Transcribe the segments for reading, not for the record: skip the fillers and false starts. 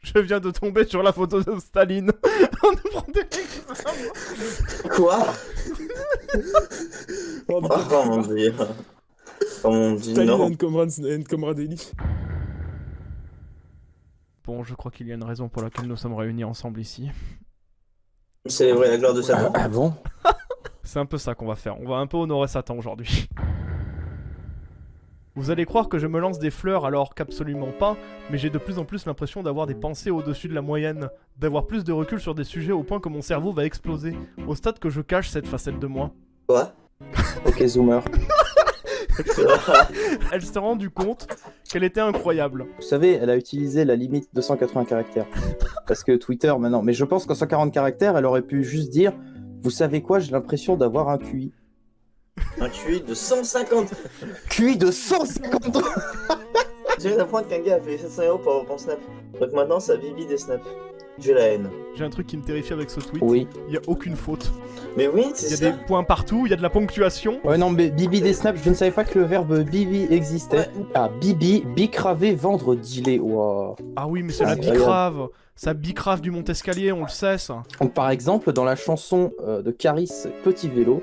Je viens de tomber sur la photo de Staline. On nous prend des Quoi? Oh, Oh mon dieu. Oh mon dieu, Staline non. and camaraderie. Bon, je crois qu'il y a une raison pour laquelle nous sommes réunis ensemble ici. Célébrer la gloire de Satan. Ah bon? C'est un peu ça qu'on va faire. On va un peu honorer Satan aujourd'hui. Vous allez croire que je me lance des fleurs alors qu'absolument pas, mais j'ai de plus en plus l'impression d'avoir des pensées au-dessus de la moyenne, d'avoir plus de recul sur des sujets au point que mon cerveau va exploser, au stade que je cache cette facette de moi. Quoi? Ok, zoomer. Elle s'est rendue compte qu'elle était incroyable. Vous savez, elle a utilisé la limite de 180 caractères. Parce que Twitter, maintenant. Mais je pense qu'en 140 caractères, elle aurait pu juste dire vous savez quoi, j'ai l'impression d'avoir un QI. Un QI de 150. QI de 150. Je viens d'apprendre qu'un gars a fait 700 € pour avoir mon snap. Donc maintenant, ça bibi des snaps. J'ai la haine. J'ai un truc qui me terrifie avec ce tweet. Oui. Il y a aucune faute. Mais oui, Il c'est y a ça. des points partout, il y a de la ponctuation. Ouais, non, mais Bibi des snaps, je ne savais pas que le verbe Bibi existait. Ouais. Ah, Bibi, bicravé, vendre, dealer. Wow. Ah oui, mais c'est la Incroyable. bicrave. Ça bicrave du Montescalier, on le sait ça. Donc, par exemple, dans la chanson de Caris, Petit Vélo,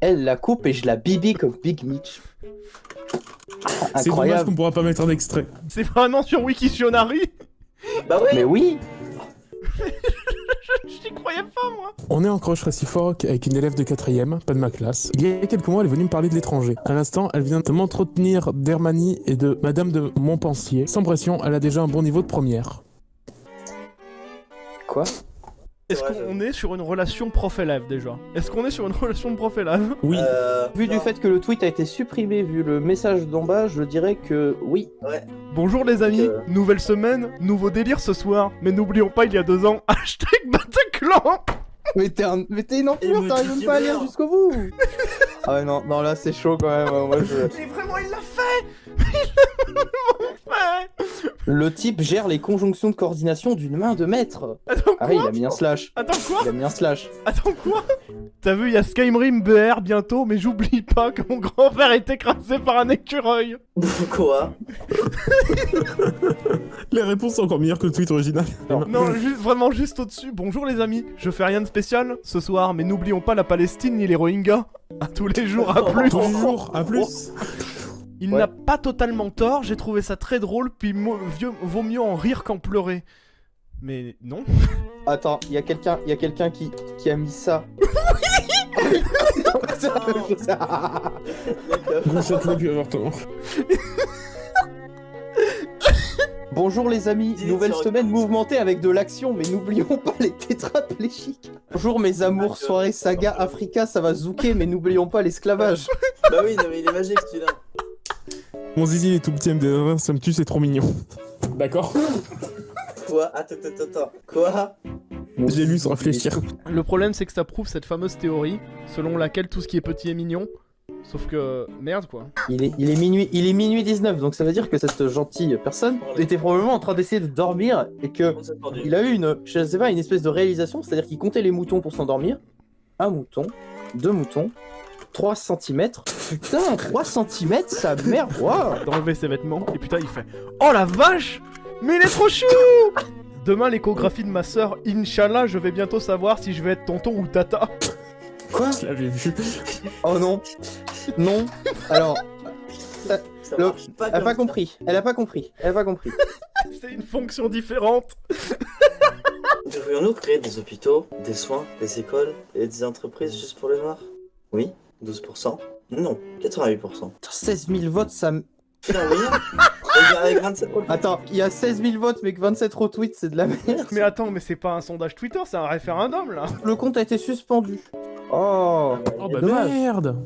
elle la coupe et je la bibi comme Big Mitch. C'est dommage Incroyable. qu'on pourra pas mettre un extrait. C'est vraiment sur Wiktionary. Bah ouais. Mais oui. J'y croyais pas, moi. On est en croche réciproque avec une élève de 4ème, pas de ma classe. Il y a quelques mois, elle est venue me parler de l'étranger. À l'instant, elle vient de m'entretenir d'Hermanie et de Madame de Montpensier. Sans pression, elle a déjà un bon niveau de première. Quoi? Est-ce Ouais, qu'on est sur une relation prof-élève déjà? Est-ce qu'on est sur une relation de prof-élève? Oui, Vu du non. fait que le tweet a été supprimé, vu le message d'en bas, je dirais que oui. Ouais. Bonjour les amis, Donc, nouvelle semaine, nouveau délire ce soir. Mais n'oublions pas, il y a 2 ans, hashtag Bataclan. Mais t'es une enflure, Et t'arrives même pas à lire multivers. jusqu'au bout. Ah ouais, non, là c'est chaud quand même. Moi, Mais vraiment, il l'a fait. Il l'a vraiment fait. Le type gère les conjonctions de coordination d'une main de maître. Attends Ah oui, il quoi? a mis un slash. Attends quoi? Il a mis un slash. Attends quoi? T'as vu, il y a Skyrim BR bientôt, mais j'oublie pas que mon grand-père est écrasé par un écureuil. Quoi? les réponses sont encore meilleures que le tweet original. Non, vraiment juste au-dessus. Bonjour les amis, je fais rien de spécial ce soir, mais n'oublions pas la Palestine ni les Rohingyas. À tous les jours, à plus. Tous les jours, à plus. Il Ouais. n'a pas totalement tort, j'ai trouvé ça très drôle, puis vaut mieux en rire qu'en pleurer. Mais non. Attends, il y a quelqu'un qui a mis ça. Châtelet puis avortement. Bonjour les amis, Dis-le nouvelle sur semaine le- mouvementée avec de l'action, mais n'oublions pas les tétraplégiques. Bonjour mes amours, soirée saga Africa, ça va zouker, mais n'oublions pas l'esclavage. Bah oui, non mais il est magique celui-là. Mon zizi est tout petit MD1, ça me tue, c'est trop mignon. D'accord. Quoi? Attends. Quoi? J'ai lu sans réfléchir. Le problème, c'est que ça prouve cette fameuse théorie selon laquelle tout ce qui est petit est mignon. Sauf que. Merde quoi. Il est minuit 19, donc ça veut dire que cette gentille personne était probablement en train d'essayer de dormir et que On s'est perdu. il a eu je sais pas, une espèce de réalisation, c'est-à-dire qu'il comptait les moutons pour s'endormir. Un mouton, 2 moutons, 3 cm. Putain, 3 cm, sa mère, waouh! D'enlever ses vêtements, et putain, il fait oh la vache! Mais il est trop chou! Demain, l'échographie de ma sœur, Inch'Allah, je vais bientôt savoir si je vais être tonton ou tata. Quoi? Je l'avais vu. Oh non. Non. Alors, Ça le- marche pas elle a comme pas ça. compris. Elle a pas compris. C'est une fonction différente. Devrions-nous créer des hôpitaux, des soins, des écoles et des entreprises juste pour les noirs? Oui, 12%. Non, 88%. Putain, 16 000 votes, ça me... Putain, oui. Et avec 27 Attends, il y a 16 000 votes, mais que 27 retweets, c'est de la merde. Mais attends, mais c'est pas un sondage Twitter, c'est un référendum là. Le compte a été suspendu. Oh, Oh bah dommage. merde.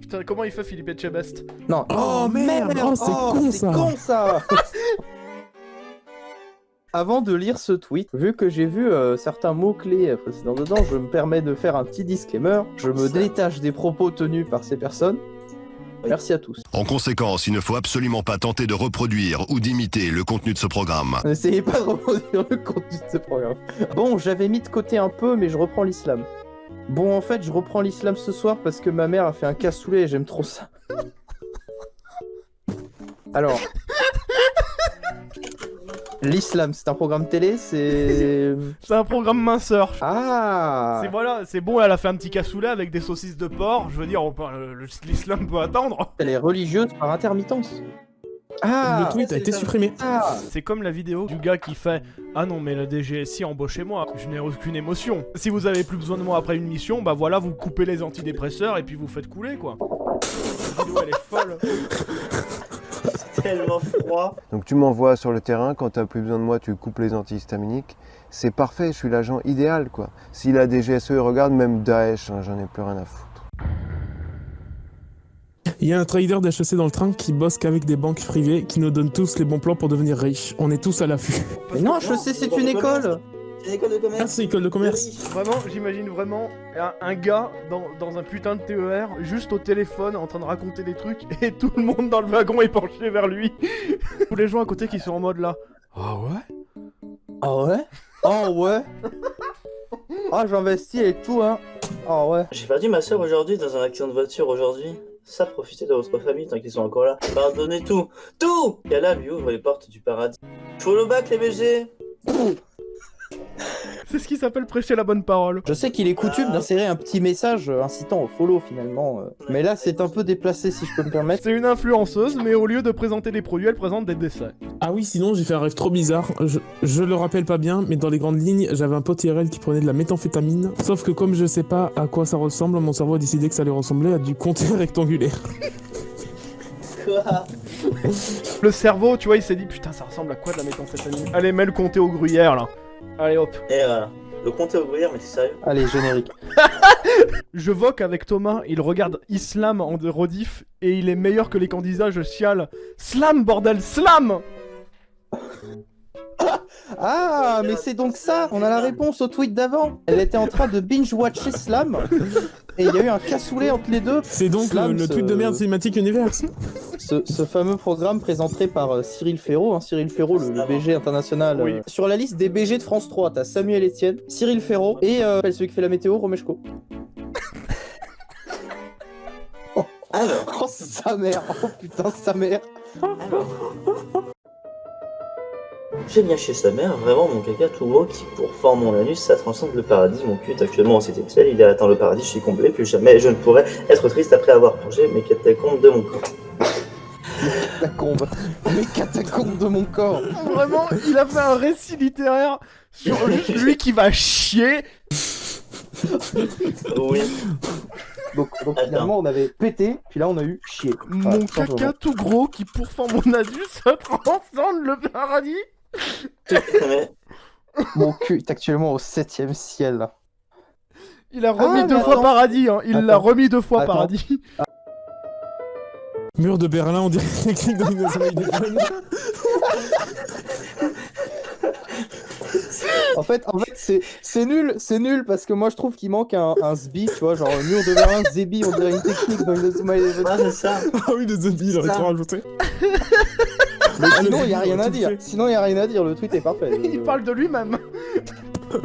Putain, comment il fait Philippe Etchebest? Non. Oh, merde. Oh, c'est con, c'est ça. con ça. Avant de lire ce tweet, vu que j'ai vu certains mots-clés précédents dedans, je me permets de faire un petit disclaimer. Je me détache des propos tenus par ces personnes. Merci à tous. En conséquence, il ne faut absolument pas tenter de reproduire ou d'imiter le contenu de ce programme. N'essayez pas de reproduire le contenu de ce programme. Bon, j'avais mis de côté un peu, mais je reprends l'islam. Bon, en fait, je reprends l'islam ce soir parce que ma mère a fait un cassoulet et j'aime trop ça. Alors... L'islam, c'est un programme télé, c'est... C'est un programme minceur. Ah. C'est voilà, c'est bon, elle a fait un petit cassoulet avec des saucisses de porc. Je veux dire, l'islam peut attendre. Elle est religieuse par intermittence. Ah. Le tweet a été supprimé. Ah. C'est comme la vidéo du gars qui fait ah non mais la DGSI embauchez-moi, je n'ai aucune émotion. Si vous avez plus besoin de moi après une mission, bah voilà, vous coupez les antidépresseurs et puis vous faites couler quoi. La vidéo elle est folle. C'est tellement froid. Donc tu m'envoies sur le terrain, quand tu n'as plus besoin de moi, tu coupes les antihistaminiques. C'est parfait, je suis l'agent idéal quoi. Si la DGSE regarde, même Daesh, hein, j'en ai plus rien à foutre. Il y a un trader d'HEC dans le train qui bosse qu'avec des banques privées qui nous donnent tous les bons plans pour devenir riches. On est tous à l'affût. Mais non, je sais, c'est une école. C'est une école de commerce. Ah, c'est école de commerce. Vraiment, j'imagine vraiment un gars dans un putain de TER, juste au téléphone, en train de raconter des trucs, et tout le monde dans le wagon est penché vers lui. Tous les gens à côté qui sont en mode là. Ah ouais? Ah ouais? Ah ouais? Ah, j'investis et tout, hein. Ah ouais. J'ai perdu ma soeur aujourd'hui dans un accident de voiture aujourd'hui. Ça, profitez de votre famille tant qu'ils sont encore là. Pardonnez tout. Tout! Et là, lui ouvre les portes du paradis. Follow back les BG. C'est ce qui s'appelle prêcher la bonne parole. Je sais qu'il est coutume d'insérer un petit message incitant au follow finalement. Mais là, c'est un peu déplacé si je peux me permettre. C'est une influenceuse, mais au lieu de présenter des produits, elle présente des dessins. Ah oui, sinon j'ai fait un rêve trop bizarre. Je le rappelle pas bien, mais dans les grandes lignes, j'avais un pote IRL qui prenait de la méthamphétamine. Sauf que comme je sais pas à quoi ça ressemble, mon cerveau a décidé que ça lui ressemblait à du compteur rectangulaire. Quoi? Le cerveau, tu vois, il s'est dit putain, ça ressemble à quoi de la méthamphétamine? Allez, mets le comté au gruyère là. Allez hop. Et voilà. Le compte est au gruyère, mais c'est sérieux. Allez, générique. Je voque avec Thomas, il regarde Islam en rediff et il est meilleur que les candidats, je chiale. Slam bordel, slam! Ah, mais c'est donc ça. On a la réponse au tweet d'avant. Elle était en train de binge-watcher Slam. Et il y a eu un cassoulet entre les deux. C'est donc Slam, le tweet de merde Cinematic Universe. Ce fameux programme présenté par Cyril Ferraud, hein, Cyril Ferraud, le BG international. Oui. Sur la liste des BG de France 3, t'as Samuel Etienne, Cyril Ferraud et celui qui fait la météo, Romeshko. Alors, Oh, sa mère. Oh putain, sa mère. j'ai bien chez sa mère, vraiment mon caca tout gros qui pourfend mon anus, ça transcende le paradis. Mon cul est actuellement en sexuel, il a atteint le paradis, je suis comblé, plus jamais je ne pourrai être triste après avoir plongé mes catacombes de mon corps. Catacombe. Les catacombes de mon corps. Vraiment, il a fait un récit littéraire sur juste lui qui va chier. Oui. Donc finalement, on avait pété, puis là, on a eu chier. Mon Voilà, tout caca simplement. tout gros qui pourfend mon anus, ça transcende le paradis. Mais Mon cul est actuellement au 7ème ciel. Il a remis Ah, deux mais fois attends. paradis, hein. Il l'a Attends. remis deux fois Attends. paradis. Mur de Berlin, on dirait les clics dans une soleil des jeunes. En fait, c'est nul parce que moi je trouve qu'il manque un SBI, tu vois, genre mur de Berlin, Zébi, on dirait une technique dans une smiley. ah, c'est ça. Ah oui, le zombie, il aurait trop rajouté. Mais Ah, sinon, le il y a Zébi, rien à tout dire. fait. Sinon, il y a rien à dire, le tweet est parfait. Il parle de lui-même. Oh,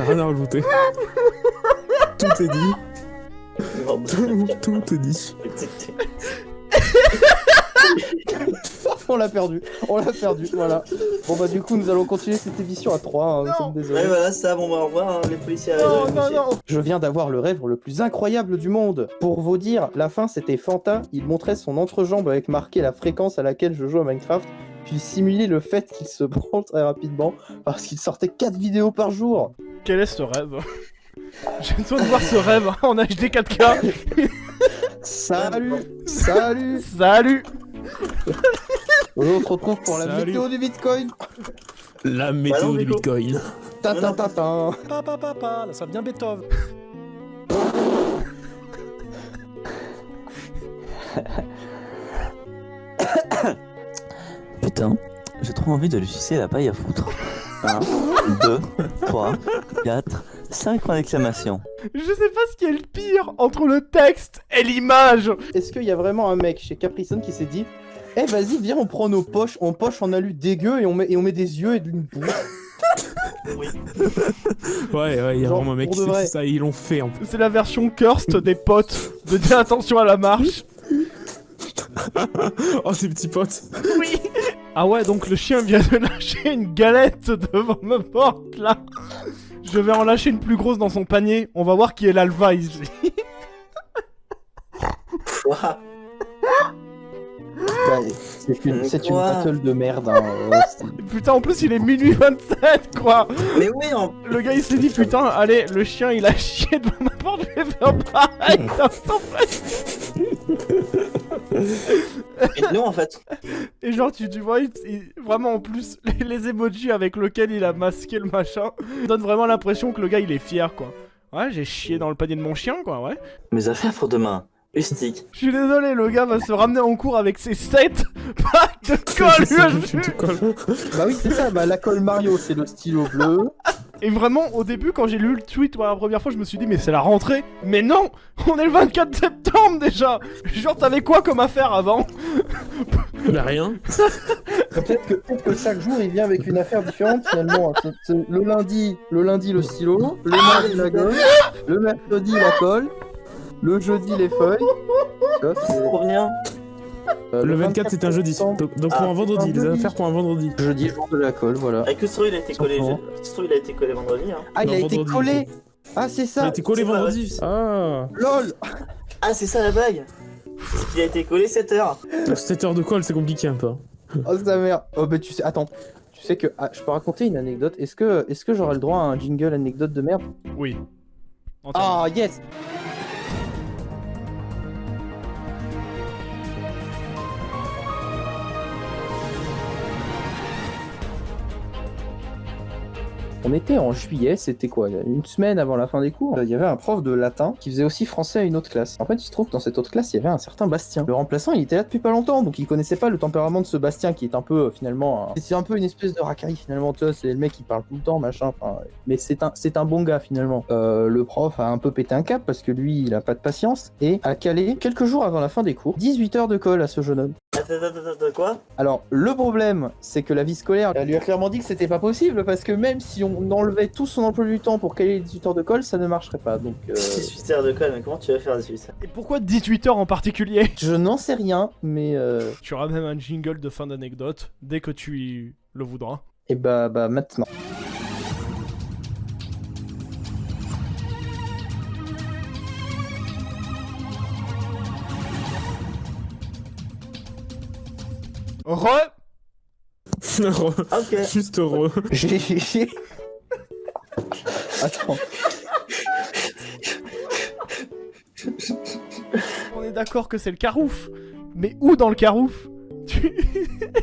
rien à rajouter. Tout est dit. Tout est dit. On l'a perdu, voilà. Bon bah du coup, nous allons continuer cette émission à 3, hein, nous sommes désolés. Ouais, voilà, ça, bon, bah, au revoir, hein, les policiers Non, arrivent. non, non. Je viens d'avoir le rêve le plus incroyable du monde. Pour vous dire, la fin c'était Fanta, il montrait son entrejambe avec marqué la fréquence à laquelle je joue à Minecraft, puis simulait le fait qu'il se branle très rapidement parce qu'il sortait 4 vidéos par jour. Quel est ce rêve? J'ai besoin de voir ce rêve en HD 4K. Salut. Salut. On se retrouve pour la Salut. météo du Bitcoin. La météo du Nico. Bitcoin. Ta. Papa, là ça devient Beethoven. Putain, j'ai trop envie de lui sucer la paille à foutre. 1, 2, 3, 4, 5 points d'exclamation. Je sais pas ce qui est le pire entre le texte et l'image. Est-ce qu'il y a vraiment un mec chez Capricon qui s'est dit eh vas-y viens on prend nos poches, on poche en alu dégueu et on met des yeux et d'une boue. Ouais, il y a Genre, vraiment un mec pour qui de s'est vrai. dit ça, ils l'ont fait en plus. C'est la version cursed des potes de dire attention à la marche. Oh, ces petits potes. Oui. Ah ouais, donc le chien vient de lâcher une galette devant ma porte, là. Je vais en lâcher une plus grosse dans son panier. On va voir qui est l'alpha ici. Ouah. Bah, c'est une Quoi battle de merde. Hein. Putain, en plus, il est minuit 27, quoi. Mais oui, Le gars, il s'est dit, putain, allez, le chien, il a chié devant ma porte, je vais faire pareil. Et non, en fait. Et genre, tu vois, vraiment, en plus, les emojis avec lesquels il a masqué le machin donnent vraiment l'impression que le gars, il est fier, quoi. Ouais, j'ai chié dans le panier de mon chien, quoi, ouais. Mes affaires pour demain. Ustique. Je suis désolé, le gars va se ramener en cours avec ses 7 packs de colle, Tu te colles. Bah oui, c'est ça. Bah, la colle Mario, c'est le stylo bleu. Et vraiment, au début, quand j'ai lu le tweet pour la première fois, je me suis dit, mais c'est la rentrée. Mais non, on est le 24 septembre déjà. Genre, t'avais quoi comme affaire avant? Bah rien. Peut-être que chaque jour, il vient avec une affaire différente, finalement. C'est le lundi, le stylo. Le mardi, la gomme. Le mercredi, la colle. Le jeudi, les feuilles. Tu vois, c'est- Pour venir. Le 24 c'est un jeudi. septembre. Donc pour un vendredi, les affaires pour un vendredi. Jeudi, jour de la colle, voilà. Avec que il a été collé. Simplement. Il a été collé vendredi. Hein. Ah, il Non, a été vendredi, collé. Ah, c'est Ça a ça. été collé C'est pas vendredi. Ah. LOL. Ah, c'est ça la blague. Il a été collé 7 heures. 7 heures de colle, c'est compliqué un peu. Oh, sa mère. Oh, bah tu sais, attends. Tu sais que je peux raconter une anecdote. Est-ce que j'aurai le droit à un jingle anecdote de merde? Oui. Entièrement. Ah, yes. On était en juillet, c'était quoi? Une semaine avant la fin des cours. Il y avait un prof de latin qui faisait aussi français à une autre classe. En fait, il se trouve que dans cette autre classe, il y avait un certain Bastien. Le remplaçant, il était là depuis pas longtemps, donc il connaissait pas le tempérament de ce Bastien qui est un peu, finalement... C'est un peu une espèce de racaille, finalement, tu vois, c'est le mec qui parle tout le temps, machin, enfin... Mais c'est un bon gars, finalement. Le prof a un peu pété un cap, parce que lui, il a pas de patience, et a calé, quelques jours avant la fin des cours, 18 heures de colle à ce jeune homme. Attends, quoi? Alors, le problème, c'est que la vie scolaire, elle lui a clairement dit que c'était pas possible, parce que même si on enlevait tout son emploi du temps pour caler les 18 heures de colle, ça ne marcherait pas, donc... 18 heures de colle, mais comment tu vas faire 18 heures? Et pourquoi 18 heures en particulier? Je n'en sais rien, mais... Tu auras même un jingle de fin d'anecdote dès que tu le voudras. Et bah maintenant. Re. Ok. Juste heureux. J'ai... Attends. On est d'accord que c'est le carouf. Mais où dans le carouf?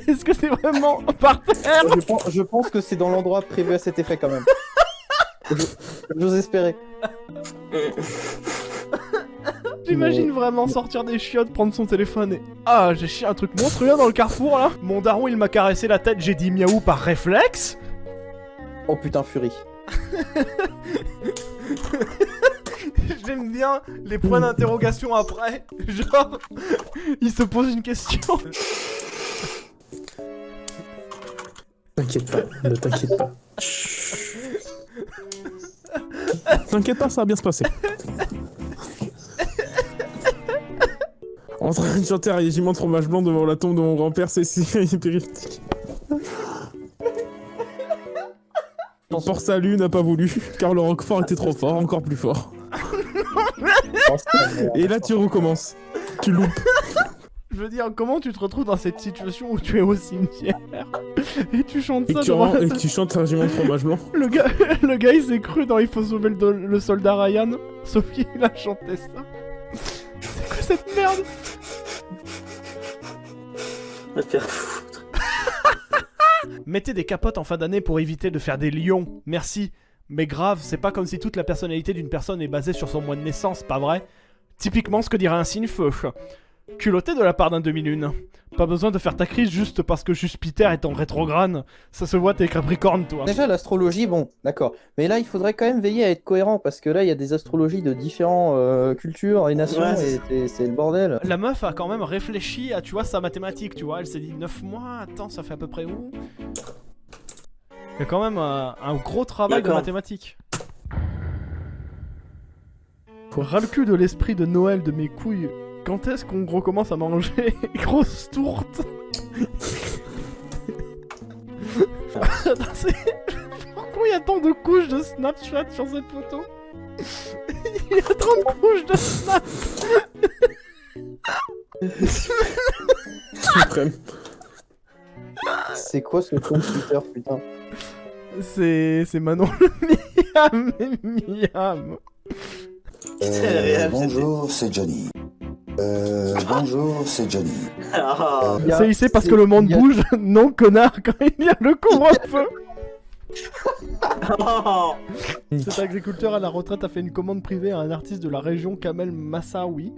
Est-ce que c'est vraiment par terre? Je pense que c'est dans l'endroit prévu à cet effet, quand même. J'ose espérer. J'imagine vraiment sortir des chiottes, prendre son téléphone et... Ah, j'ai chié un truc monstrueux dans le carrefour, là. Mon daron, il m'a caressé la tête, j'ai dit miaou par réflexe. Oh putain, furie. J'aime bien les points d'interrogation après. Genre, il se pose une question. T'inquiète pas, ne t'inquiète pas. T'inquiète pas, ça va bien se passer. En train de chanter un régiment de fromage blanc devant la tombe de mon grand-père, c'est périphérique. Port Salut n'a pas voulu, car le Roquefort était trop fort, encore plus fort. Oh, Et là, tu recommences. Tu loupes. Je veux dire, comment tu te retrouves dans cette situation où tu es au cimetière et tu chantes Et ça que tu, devant et que tu chantes un régiment de fromage blanc. le gars, il s'est cru dans Il faut sauver le soldat Ryan, sauf qu'il a chanté ça. C'est quoi cette merde? Va te faire foutre. Mettez des capotes en fin d'année pour éviter de faire des lions. Merci. Mais grave, c'est pas comme si toute la personnalité d'une personne est basée sur son mois de naissance, pas vrai? Typiquement ce que dirait un signe-feu. Culotté de la part d'un demi-lune. Pas besoin de faire ta crise juste parce que Jupiter est en rétrograde. Ça se voit, t'es Capricorne, toi. Déjà, l'astrologie, bon, d'accord. Mais là, il faudrait quand même veiller à être cohérent, parce que là, il y a des astrologies de différentes cultures et nations, Ouais, et c'est le bordel. La meuf a quand même réfléchi à, tu vois, sa mathématique, tu vois. Elle s'est dit 9 mois, attends, ça fait à peu près où? Il y a quand même un gros travail de D'accord. mathématiques. Ras le cul de l'esprit de Noël de mes couilles. Quand est-ce qu'on recommence à manger grosse tourte? Attends, pourquoi il y a tant de couches de Snapchat sur cette photo? Il y a 30 couches de Snap. Suprême. C'est quoi ce compte Twitter, putain? C'est Manon le Miam. Bonjour, c'est Johnny. Bonjour, c'est Johnny. C'est ici parce que le monde bouge. Non, connard, quand il y a le couvre-feu. Cet agriculteur à la retraite a fait une commande privée à un artiste de la région Kamel Massaoui.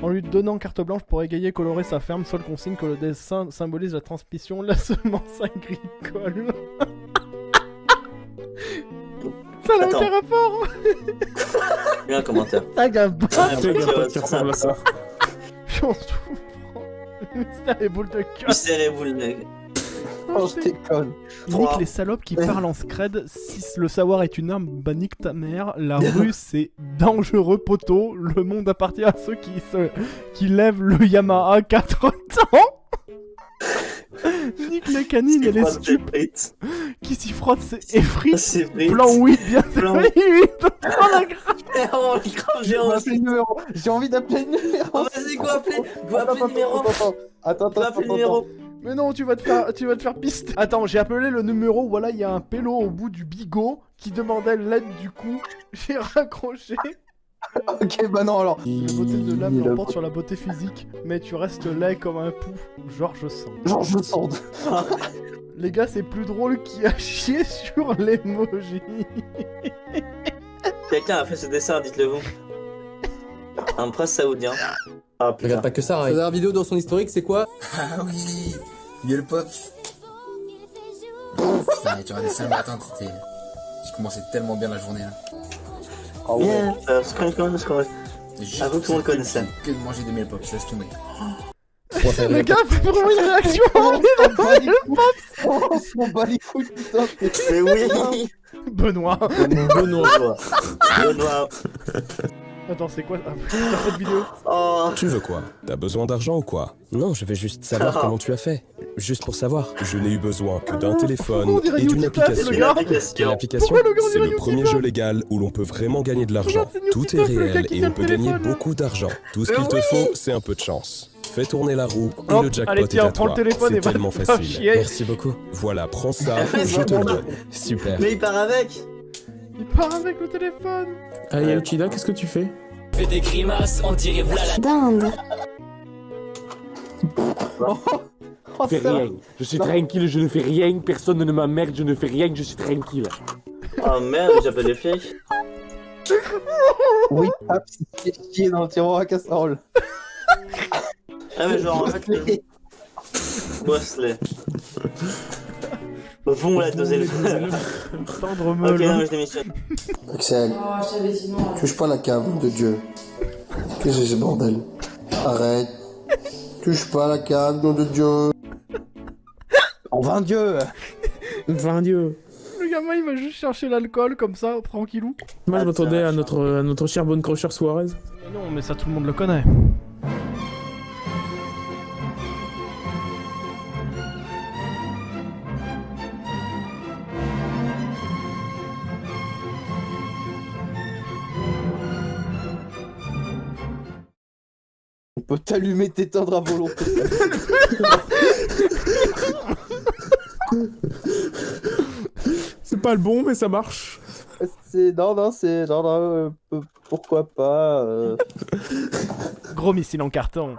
En lui donnant carte blanche pour égayer et colorer sa ferme, seule consigne que le dessin symbolise la transmission de la semence agricole. Ça n'a aucun rapport. Il y a un commentaire. Tagaba. Ça. J'en souffre. Mystère et boule de cœur. Mystère et boule de... Oh, je déconne. Nique les salopes qui parlent en scred. Si le savoir est une arme, bah nique ta mère. La rue c'est dangereux poteau. Le monde appartient à ceux qui lèvent le Yamaha 4 temps. Nique les canines et les stupes qui s'y frottent, c'est effrit. Plan oui, bien Plan oui. Oh, J'ai envie d'appeler le numéro. Oh, vas-y, go appeler. Go appeler le numéro. Attends. Mais non, tu vas te faire pister. Attends, j'ai appelé le numéro, voilà, il y a un pélo au bout du bigot qui demandait l'aide du coup. J'ai raccroché. Ok, bah non alors. La beauté de l'âme l'emporte sur la beauté physique, mais tu restes laid comme un pou. Georges Sand. Georges Sand. Les gars, c'est plus drôle qui a chié sur l'emoji. Quelqu'un a fait ce dessin, dites-le vous. Un prince saoudien. Ah putain. Regarde pas que ça, sa dernière vidéo dans son historique, c'est quoi? Ah oui, Gueule Pop. Putain, tu regardais ça le matin, c'était... Je commençais tellement bien la journée là. Oh ouais. Avoue que tout le monde connaissait. Que de manger des Gueule Pop, je laisse tomber. Le gars fait vraiment une réaction. On s'en bat les couilles, putain. Mais oui. Benoît. Benoît. Attends, c'est quoi cette vidéo? Oh. Tu veux quoi? T'as besoin d'argent ou quoi? Non, je veux juste savoir comment tu as fait. Juste pour savoir. Je n'ai eu besoin que d'un téléphone et d'une application. Et l'application, c'est le premier jeu légal où l'on peut vraiment gagner de l'argent. Tout est réel et on peut gagner beaucoup d'argent. Tout ce qu'il te faut, c'est un peu de chance. Fais tourner la roue et le jackpot est à toi. C'est tellement facile. Merci beaucoup. Voilà, prends ça, je te le donne. Super. Mais il part avec. Il part avec le téléphone. Allez, Uchida, qu'est-ce que tu fais? Fais des grimaces, on dirait voilà. Dinde. Je fais rien. Je suis tranquille, je ne fais rien. Personne ne m'emmerde, je ne fais rien, je suis tranquille. Oh merde, j'appelle les flics. Oui, c'est chier dans le tiroir à casserole. Ah mais genre en fait les... Boss-les. Vont la doser Tendre Ok, non mais je démissionne. Axel, touche pas la cave de Dieu. Qu'est-ce que c'est ce bordel? Arrête. Touche pas la cave de Dieu. En vain Dieu. Vain Dieu. Le gamin, il va juste chercher l'alcool comme ça, tranquillou. Moi, je m'attendais à notre cher bonne crocheur Suarez. Non, mais ça, tout le monde le connaît. On peut t'allumer, t'éteindre à volonté. C'est pas le bon, mais ça marche. Non, pourquoi pas. Gros missile en carton.